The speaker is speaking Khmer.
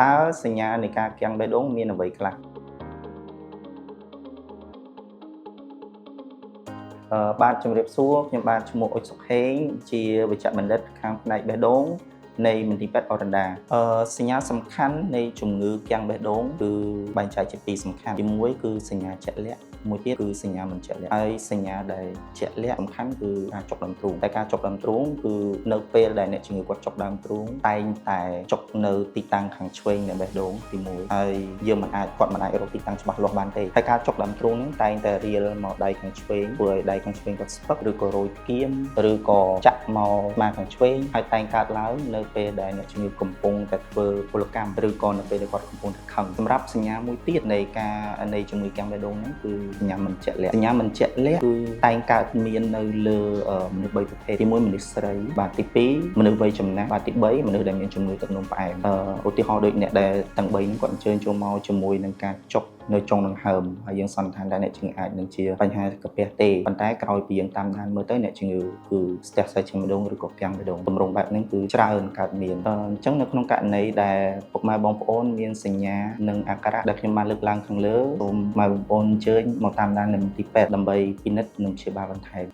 តើសញ្ញានៃការគាំងបេះដូងមានអ្វីខ្លះបាទជំរាបសួរខ្ញុំបាទឈ្មោះអុចសុខហេងជាវេជ្ជបណ្ឌិតខាងផ្នែកបេះដូងនៃមន្ទីរពេទ្យអូរ៉ាន់ដាសញ្ញាសំខាន់នៃជំងឺគាំងបេះដូងគឺបែងចែកជាពីរសំខាន់ទី1គឺសញ្ញាជាក់លាក់មួយទៀតគឺសញ្ញាមិនជាក់លាក់ហើយសញ្ញាដែលជាក់លាក់សំខាន់គឺការចុកដើមទ្រូងតែការចុកដើមទ្រូងគឺនៅពេលដែលអ្នកជំងឺគាត់ចុកដើមទ្រូងតែងតែចុកនៅទីតាំងខាងឆ្វេងនៃបេះដូងទី1ហើយយើងគាត់មិនអាចរកទីតាំងច្បាស់លាស់បានទេហើយការចុកដើមទ្រូងហ្នឹងតែងតែរៀលមកដៃខាងឆ្វេងធ្វើឲ្យដៃខាងឆ្វេងគាត់ស្ពឹកឬក៏រោយគៀមឬក៏ចាក់មកស្មាខាងឆ្វេងហើយតែងកើតឡើងនៅពេលដែលអ្នកជំងឺកំពុងតែធ្វើពលកម្មឬក៏នៅពេលដែលគាត់កំពុងតែខឹងសម្រាប់សញ្ញាមួយទៀតនៃជំងឺគាំងបេះដូងហ្នឹងគឺសញ្ញាមិនជាក់លាក់សញ្ញាមិនជាក់លាក់គឺតែងកើតមាននៅលើមនុស្ស3ប្រភេទទី1មនុស្សស្រីបាទទី2មនុស្សវ័យចំណាស់បាទទី3មនុស្សដែលមានជំងឺទឹកនោមផ្អែមឧទាហរណ៍ដូចអ្នកដែលទាំង3ហ្នឹងគាត់អញ្ជើញចូលមកជាមួយនឹងការចុកនៅចុងដង្ហើមហើយយើងសន្និដ្ឋានថាអ្នកជំងឺអាចនឹងជាបញ្ហាកាពះទេប៉ុន្តែក្រោយពីយើងតាមដានមើលទៅអ្នកជំងឺគឺស្ទះខ្សែឈាមបេះដូងឬក៏គាំងបេះដូងទម្រង់បែបហ្នឹងគឺច្រើនកើតមានអញ្ចឹងនៅក្នុងករណីដែលពុកម៉ែបងប្អូនមានសញ្ញានិងអាការៈដែលខ្ញុំបានលើកឡើងខាងលើសូមម៉ែបងប្អូនអញ្ជើញមកតាមដាននៅមន្ទីរពេទ្យដើម្បីពិនិត្យនិងព្យាបាលបន្ថែម